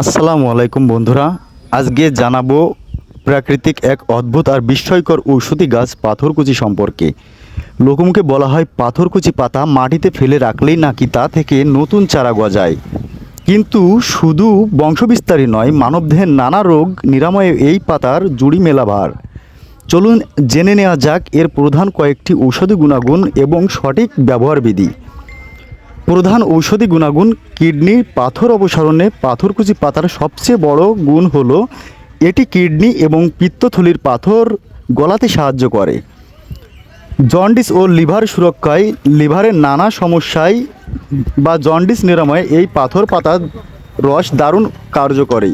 আসসালামু আলাইকুম বন্ধুরা। আজকে জানাবো প্রাকৃতিক এক অদ্ভুত আর বিস্ময়কর ঔষধি গাছ পাথরকুচি সম্পর্কে। লোকমুখে বলা হয় পাথরকুচি পাতা মাটিতে ফেলে রাখলেই নাকি তা থেকে নতুন চারা গজায়। কিন্তু শুধু বংশবিস্তারই নয়, মানবদেহের নানা রোগ নিরাময়ে এই পাতার জুড়ি মেলা ভার। চলুন জেনে নেওয়া যাক এর প্রধান কয়েকটি ঔষধি গুণাগুণ এবং সঠিক ব্যবহার বিধি। প্রধান ঔষধি গুণাগুণ। কিডনির পাথর অপসারণে পাথরকুচি পাতার সবচেয়ে বড় গুণ হলো এটি কিডনি এবং পিত্তথলির পাথর গলাতে সাহায্য করে। জন্ডিস ও লিভার সুরক্ষায়, লিভারের নানা সমস্যায় বা জন্ডিস নিরাময়ে এই পাথর পাতার রস দারুণ কার্যকরী।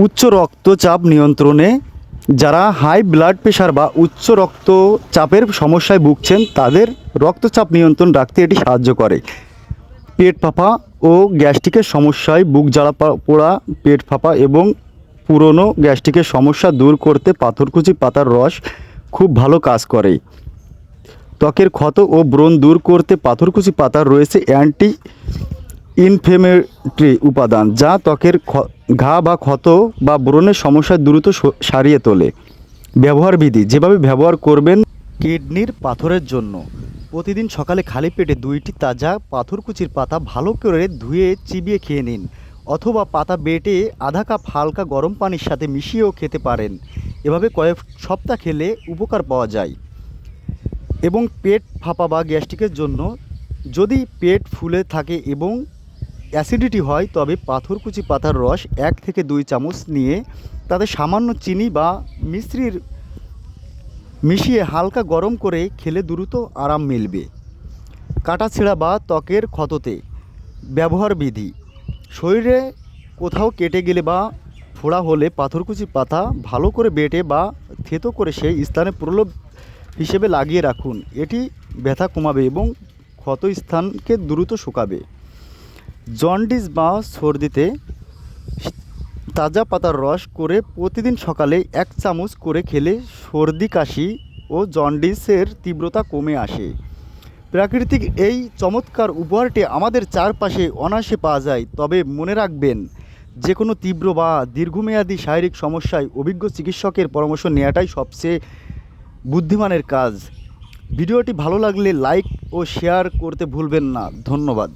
উচ্চ রক্তচাপ নিয়ন্ত্রণে, যারা হাই ব্লাড প্রেশার বা উচ্চ রক্তচাপের সমস্যায় ভুগছেন তাদের রক্তচাপ নিয়ন্ত্রণ রাখতে এটি সাহায্য করে। পেট ফাঁপা ও গ্যাস্ট্রিকের সমস্যায়, বুক জ্বালা পোড়া, পেট ফাঁপা এবং পুরনো গ্যাস্ট্রিকের সমস্যা দূর করতে পাথরকুচি পাতার রস খুব ভালো কাজ করে। ত্বকের ক্ষত ও ব্রণ দূর করতে পাথরকুচি পাতার রয়েছে অ্যান্টি ইনফ্লেমেটরি উপাদান, যা ত্বকের ঘা বা ক্ষত বা ব্রণের সমস্যা দ্রুত সারিয়ে তোলে। ব্যবহার বিধি। যেভাবে ব্যবহার করবেন। কিডনির পাথরের জন্য প্রতিদিন সকালে খালি পেটে 2টি তাজা পাথরকুচির পাতা ভালো করে ধুয়ে চিবিয়ে খেয়ে নিন, অথবা পাতা বেটে আধা কাপ হালকা গরম পানির সাথে মিশিয়েও খেতে পারেন। এভাবে কয়েক সপ্তাহ খেলে উপকার পাওয়া যায়। এবং পেট ফাঁপা বা গ্যাস্ট্রিকের জন্য, যদি পেট ফুলে থাকে এবং অ্যাসিডিটি হয় তবে পাথরকুচি পাতার রস 1 থেকে 2 চামচ নিয়ে তাতে সামান্য চিনি বা মিশ্রির মিশিয়ে হালকা গরম করে খেলে দ্রুত আরাম মিলবে। কাটাছেঁড়া বা ত্বকের ক্ষততে ব্যবহার বিধি। শরীরে কোথাও কেটে গেলে বা ফোড়া হলে পাথরকুচি পাতা ভালো করে বেটে বা থেতো করে সেই স্থানে প্রলেপ হিসেবে লাগিয়ে রাখুন। এটি ব্যথা কমাবে এবং ক্ষত স্থানকে দ্রুত শুকাবে। জন্ডিস বা সর্দিতে তাজা পাতার রস করে প্রতিদিন সকালে 1 চামচ করে খেলে সর্দি, কাশি ও জন্ডিসের তীব্রতা কমে আসে। প্রাকৃতিক এই চমৎকার উপহারটি আমাদের চারপাশে অনায়াসে পাওয়া যায়, তবে মনে রাখবেন যে কোনো তীব্র বা দীর্ঘমেয়াদী শারীরিক সমস্যায় অভিজ্ঞ চিকিৎসকের পরামর্শ নেওয়াটাই সবচেয়ে বুদ্ধিমানের কাজ। ভিডিওটি ভালো লাগলে লাইক ও শেয়ার করতে ভুলবেন না। ধন্যবাদ।